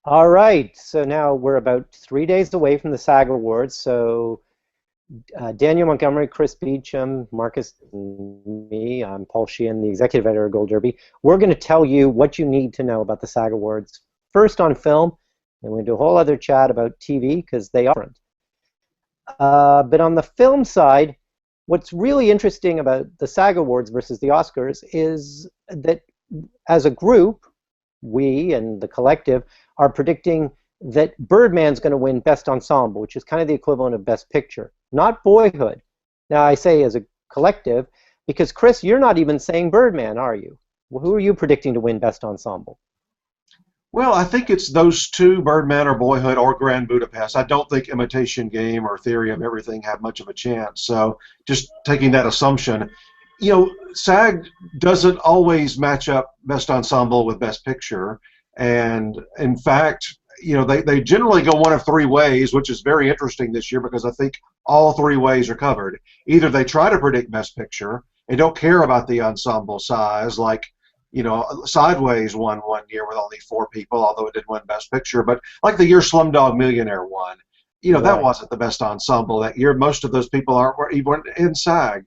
All right, so now we're about 3 days away from the SAG Awards. So Daniel Montgomery, Chris Beachum, Marcus, and me. I'm Paul Sheehan, the executive editor of Gold Derby. We're going to tell you what you need to know about the SAG Awards. First on film, and we're going to do a whole other chat about TV because they are different. But on the film side, what's really interesting about the SAG Awards versus the Oscars is that as a group, we and the collective are predicting that Birdman's going to win Best Ensemble, which is kind of the equivalent of Best Picture, not Boyhood. Now, I say as a collective because, Chris, you're not even saying Birdman, are you? Well, who are you predicting to win Best Ensemble? Well, I think it's those two, Birdman or Boyhood or Grand Budapest. I don't think Imitation Game or Theory of Everything have much of a chance. So just taking that assumption, SAG doesn't always match up Best Ensemble with Best Picture. And in fact, they generally go one of three ways, which is very interesting this year because I think all three ways are covered. Either they try to predict Best Picture and don't care about the ensemble size, like Sideways won one year with only four people, although it did win Best Picture. But like the year Slumdog Millionaire won, that wasn't the best ensemble that year. Most of those people weren't even in SAG,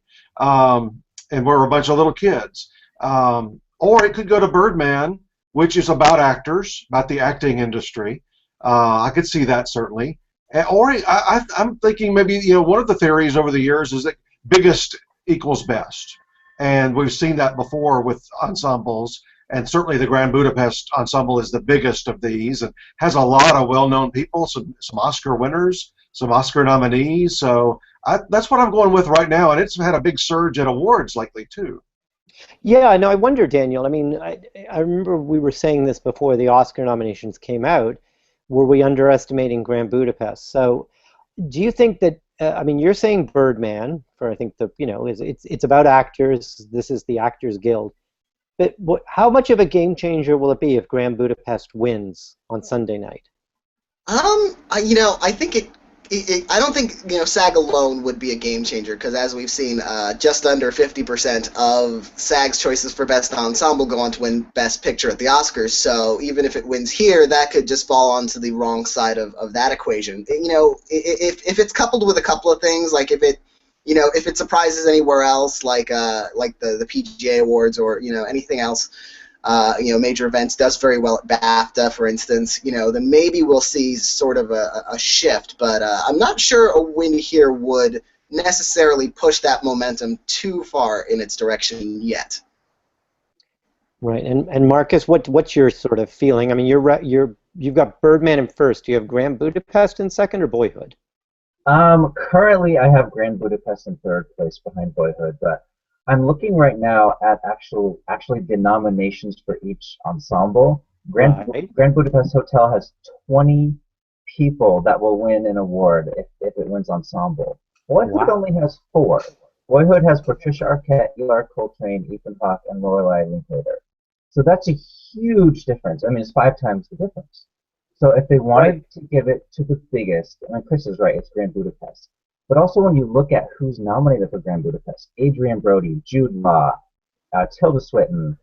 and were a bunch of little kids. Or it could go to Birdman, which is about actors, about the acting industry. I could see that certainly. Or I'm thinking maybe one of the theories over the years is that biggest equals best. And we've seen that before with ensembles, and certainly the Grand Budapest Ensemble is the biggest of these and has a lot of well-known people, some Oscar winners, some Oscar nominees. So that's what I'm going with right now, and it's had a big surge at awards lately too. Yeah, I know. I wonder, Daniel. I mean, I remember we were saying this before the Oscar nominations came out. Were we underestimating Grand Budapest? So, do you think that? I mean, you're saying Birdman for I think it's about actors. This is the Actors Guild. But how much of a game changer will it be if Grand Budapest wins on Sunday night? I think I don't think SAG alone would be a game changer because as we've seen, just under 50% of SAG's choices for Best Ensemble go on to win Best Picture at the Oscars. So even if it wins here, that could just fall onto the wrong side of that equation. If it's coupled with a couple of things, like if it surprises anywhere else, like the PGA Awards or anything else. Major events, does very well at BAFTA, for instance, then maybe we'll see sort of a shift. But I'm not sure a win here would necessarily push that momentum too far in its direction yet. Right, and Marcus, what's your sort of feeling? I mean, you've got Birdman in first. Do you have Grand Budapest in second or Boyhood? Currently, I have Grand Budapest in third place behind Boyhood, but I'm looking right now at actually the nominations for each ensemble. Grand Budapest Hotel has 20 people that will win an award if it wins ensemble. Boyhood only has 4. Boyhood has Patricia Arquette, Eli Coltrane, Ethan Hawke, and Lorelai Linklater. So that's a huge difference. I mean, it's 5 times the difference. So if they wanted to give it to the biggest, and Chris is right, it's Grand Budapest. But also when you look at who's nominated for Grand Budapest, Adrian Brody, Jude Law, Tilda Swinton,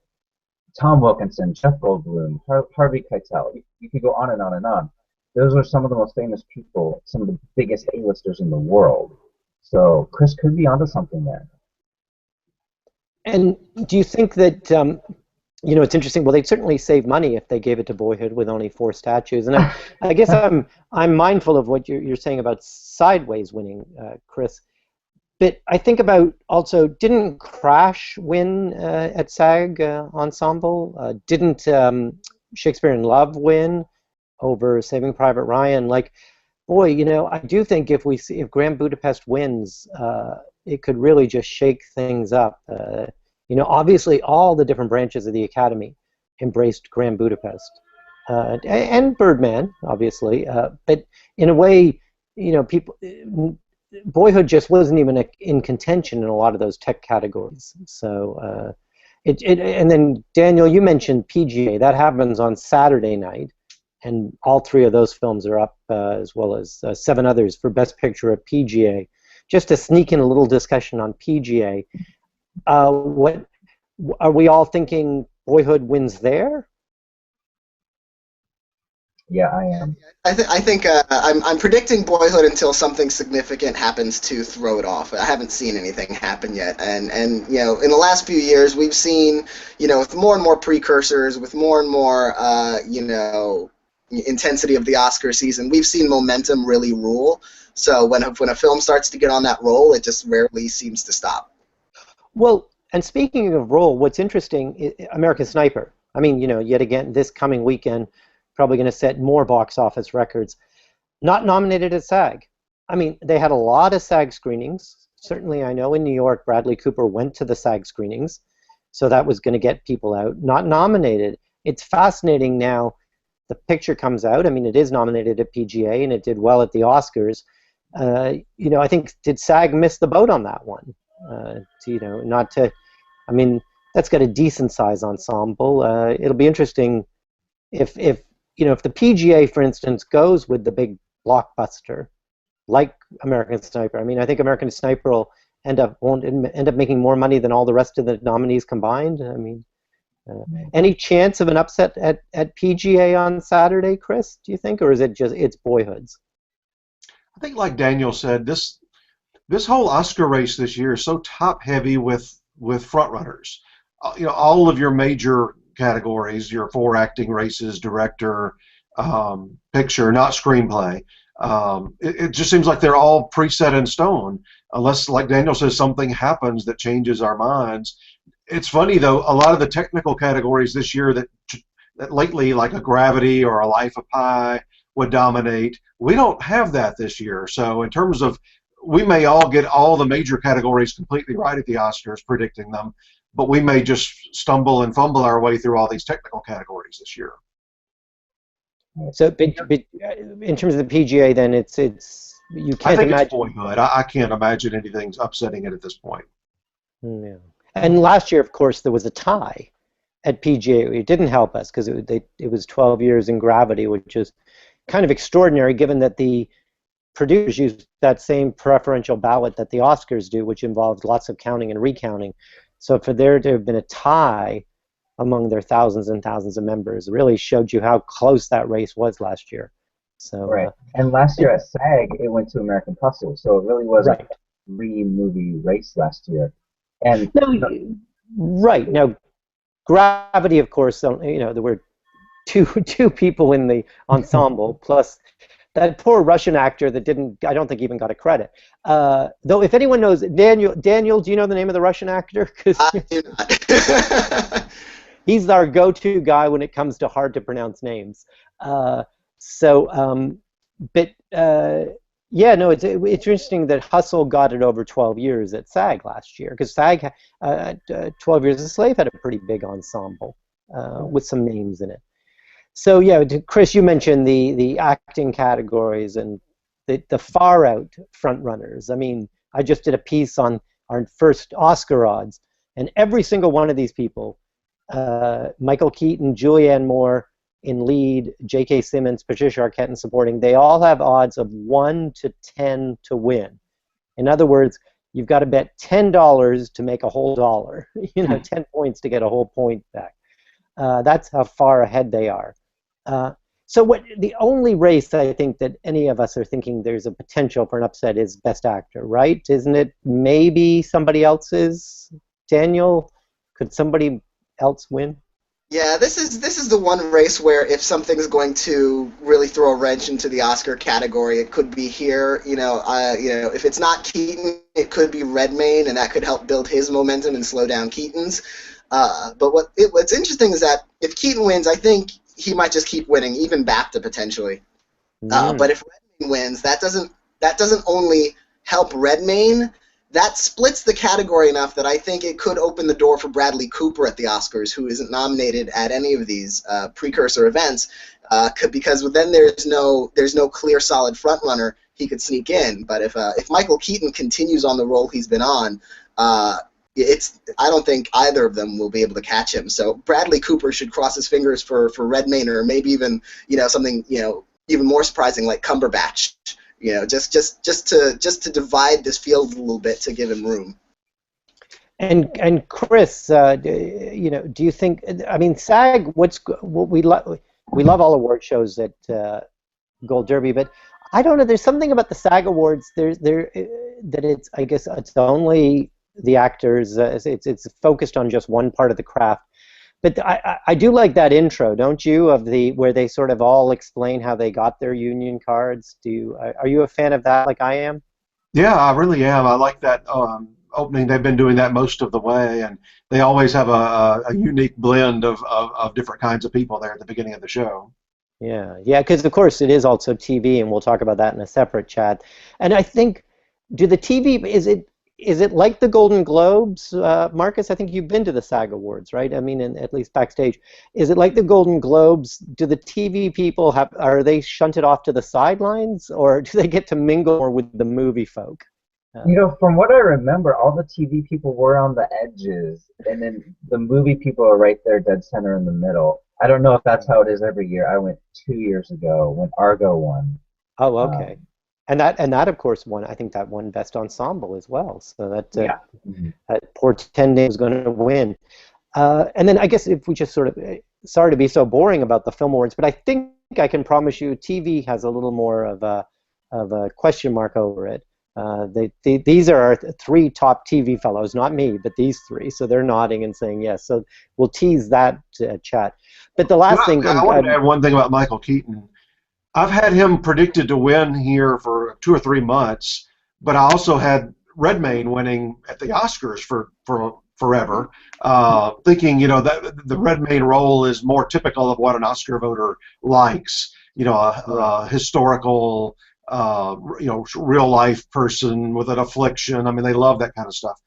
Tom Wilkinson, Jeff Goldblum, Harvey Keitel, you could go on and on and on. Those are some of the most famous people, some of the biggest A-listers in the world. So Chris could be onto something there. And do you think that, it's interesting, well, they'd certainly save money if they gave it to Boyhood with only 4 statues. And I guess I'm mindful of what you're saying about Sideways winning, Chris. But I think about also, didn't Crash win at SAG Ensemble? Didn't Shakespeare in Love win over Saving Private Ryan? Like, boy, I do think if Grand Budapest wins, it could really just shake things up. Obviously, all the different branches of the Academy embraced Grand Budapest and Birdman, obviously. But in a way, Boyhood just wasn't even in contention in a lot of those tech categories. So, and then Daniel, you mentioned PGA. That happens on Saturday night, and all 3 of those films are up, as well as 7 others for Best Picture at PGA. Just to sneak in a little discussion on PGA. What are we all thinking? Boyhood wins there? Yeah, I am. I think I'm predicting Boyhood until something significant happens to throw it off. I haven't seen anything happen yet, and you know, in the last few years, we've seen, you know, with more and more precursors, with more and more you know, intensity of the Oscar season, we've seen momentum really rule. So when a film starts to get on that roll, it just rarely seems to stop. Well, and speaking of role, what's interesting, American Sniper. I mean, you know, yet again, this coming weekend, probably going to set more box office records. Not nominated at SAG. I mean, they had a lot of SAG screenings. Certainly, I know in New York, Bradley Cooper went to the SAG screenings, so that was going to get people out. Not nominated. It's fascinating now. The picture comes out. I mean, it is nominated at PGA, and it did well at the Oscars. You know, I think, did SAG miss the boat on that one? You know, not to. I mean, that's got a decent size ensemble. It'll be interesting if you know, if the PGA, for instance, goes with the big blockbuster like American Sniper. I mean, I think American Sniper will won't end up making more money than all the rest of the nominees combined. I mean, any chance of an upset at PGA on Saturday, Chris? Do you think, or is it just it's Boyhoods? I think, like Daniel said, this whole Oscar race this year is so top heavy with frontrunners. You know, all of your major categories, your 4 acting races, director, picture, not screenplay. It just seems like they're all preset in stone, unless, like Daniel says, something happens that changes our minds. It's funny though, a lot of the technical categories this year that lately, like a Gravity or a Life of Pi, would dominate. We don't have that this year. So in terms of, we may all get all the major categories completely right at the Oscars, predicting them, but we may just stumble and fumble our way through all these technical categories this year. So, but in terms of the PGA, then it's you can't I think imagine. it's Boyhood. I can't imagine anything's upsetting it at this point. Yeah. And last year, of course, there was a tie at PGA. It didn't help us because it was 12 years in Gravity, which is kind of extraordinary given that the producers used that same preferential ballot that the Oscars do, which involves lots of counting and recounting. So for there to have been a tie among their thousands and thousands of members really showed you how close that race was last year. So right. And last year at SAG, it went to American Hustle, so it really was right. a 3-movie race last year. And no, right now, Gravity, of course, you know, there were two people in the ensemble plus that poor Russian actor that I don't think even got a credit. Though if anyone knows, Daniel, do you know the name of the Russian actor? I do not. He's our go-to guy when it comes to hard to pronounce names. Yeah, no, it's interesting that Hustle got it over 12 years at SAG last year, because SAG, 12 Years a Slave had a pretty big ensemble with some names in it. So yeah, Chris, you mentioned the acting categories and the far out front runners. I mean, I just did a piece on our first Oscar odds, and every single one of these people, Michael Keaton, Julianne Moore in lead, J.K. Simmons, Patricia Arquette in supporting, they all have odds of 1 to 10 to win. In other words, you've got to bet $10 to make a whole dollar. You know, 10 points to get a whole point back. That's how far ahead they are. So the only race I think that any of us are thinking there's a potential for an upset is Best Actor, right? Isn't it maybe somebody else's? Daniel, could somebody else win? Yeah, this is the one race where if something's going to really throw a wrench into the Oscar category, it could be here. You know, if it's not Keaton, it could be Redmayne, and that could help build his momentum and slow down Keaton's. But what's interesting is that if Keaton wins, I think he might just keep winning, even BAFTA potentially. But if Redmayne wins, that doesn't only help Redmayne. That splits the category enough that I think it could open the door for Bradley Cooper at the Oscars, who isn't nominated at any of these precursor events, because then there's no clear solid frontrunner he could sneak in. But if Michael Keaton continues on the role he's been on, I don't think either of them will be able to catch him. So Bradley Cooper should cross his fingers for Redmayne, or maybe even something even more surprising like Cumberbatch. Just to divide this field a little bit to give him room. And Chris, do you think? I mean, SAG. What we like. we love all award shows at Gold Derby, but I don't know. There's something about the SAG Awards. That it's, I guess it's only the actors. It's focused on just one part of the craft. But I do like that intro, don't you? Of where they sort of all explain how they got their union cards. Are you a fan of that, like I am? Yeah, I really am. I like that opening. They've been doing that most of the way, and they always have a unique blend of different kinds of people there at the beginning of the show. Yeah, because of course it is also TV, and we'll talk about that in a separate chat. And I think, do the TV, is it like the Golden Globes, Marcus? I think you've been to the SAG Awards, right? I mean, at least backstage. Is it like the Golden Globes? Do the TV people are they shunted off to the sidelines, or do they get to mingle more with the movie folk? From what I remember, all the TV people were on the edges, and then the movie people are right there, dead center in the middle. I don't know if that's how it is every year. I went 2 years ago when Argo won. Oh, okay. And that of course won. I think that won Best Ensemble as well. So that portending was going to win. And then I guess if we just sort of, sorry to be so boring about the Film Awards, but I think I can promise you TV has a little more of a question mark over it. These are our three top TV fellows, not me, but these three. So they're nodding and saying yes. So we'll tease that chat. But the last thing, I wanted to add one thing about Michael Keaton. I've had him predicted to win here for 2 or 3 months, but I also had Redmayne winning at the Oscars for forever, thinking that the Redmayne role is more typical of what an Oscar voter likes. A historical, real life person with an affliction. I mean, they love that kind of stuff.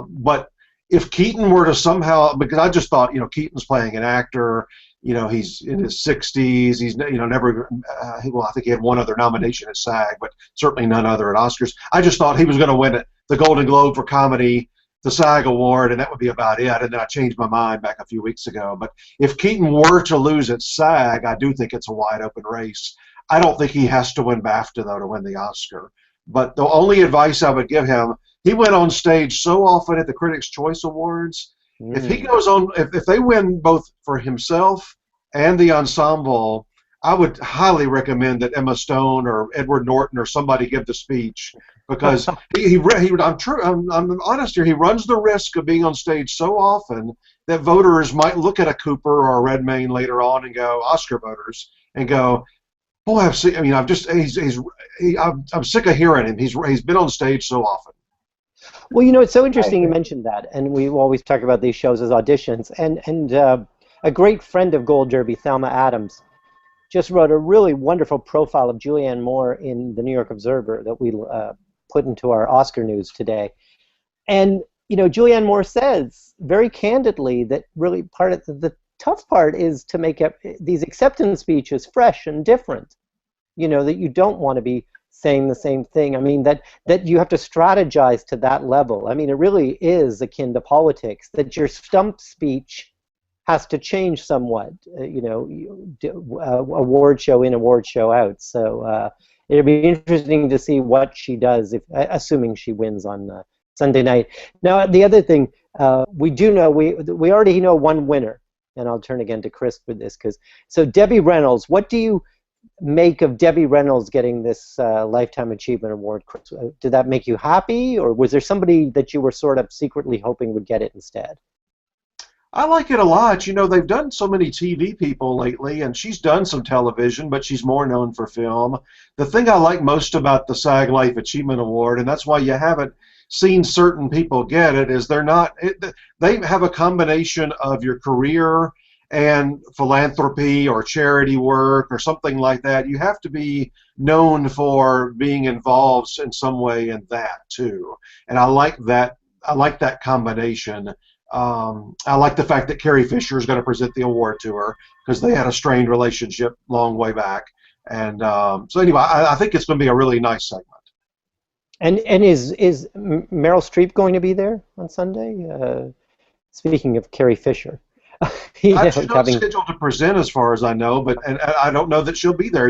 But if Keaton were to somehow, because I just thought, Keaton's playing an actor. He's in his 60s. He's, never. I think he had one other nomination at SAG, but certainly none other at Oscars. I just thought he was going to win the Golden Globe for comedy, the SAG Award, and that would be about it. And then I changed my mind back a few weeks ago. But if Keaton were to lose at SAG, I do think it's a wide open race. I don't think he has to win BAFTA though to win the Oscar. But the only advice I would give him, he went on stage so often at the Critics' Choice Awards. If he goes on, if they win both for himself and the ensemble, I would highly recommend that Emma Stone or Edward Norton or somebody give the speech, because I'm honest here. He runs the risk of being on stage so often that voters might look at a Cooper or a Redmayne later on and go, Oscar voters, and go, boy, I'm sick of hearing him. He's been on stage so often. Well, it's so interesting you mentioned that, and we always talk about these shows as auditions. And a great friend of Gold Derby, Thelma Adams, just wrote a really wonderful profile of Julianne Moore in the New York Observer that we put into our Oscar news today. And Julianne Moore says very candidly that really part of the tough part is to make these acceptance speeches fresh and different. That you don't want to be saying the same thing. I mean, that you have to strategize to that level. I mean, it really is akin to politics, that your stump speech has to change somewhat, award show in, award show out. So it'll be interesting to see what she does, assuming she wins on Sunday night. Now, the other thing, we do know, we already know one winner, and I'll turn again to Chris for this. So Debbie Reynolds, what do you make of Debbie Reynolds getting this Lifetime Achievement Award? Chris, did that make you happy, or was there somebody that you were sort of secretly hoping would get it instead? I like it a lot. They've done so many TV people lately, and she's done some television, but she's more known for film. The thing I like most about the SAG Life Achievement Award, and that's why you haven't seen certain people get it, is they have a combination of your career and philanthropy or charity work or something like that. You have to be known for being involved in some way in that too. And I like that. I like that combination. I like the fact that Carrie Fisher is going to present the award to her, because they had a strained relationship long way back. And so anyway, I think it's going to be a really nice segment. And is Meryl Streep going to be there on Sunday? Speaking of Carrie Fisher. She's not scheduled to present as far as I know, and I don't know that she'll be there.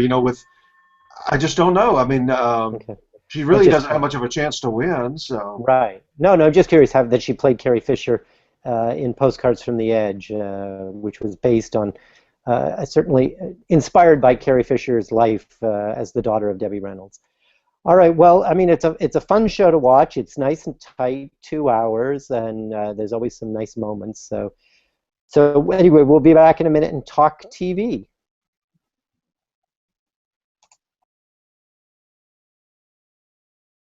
I just don't know. I mean, okay. She really doesn't have much of a chance to win. So right. No, just curious that she played Carrie Fisher in Postcards from the Edge, which was based on certainly inspired by Carrie Fisher's life as the daughter of Debbie Reynolds. All right, well, I mean, it's a fun show to watch. It's nice and tight, 2 hours, and there's always some nice moments. So anyway, we'll be back in a minute and talk TV.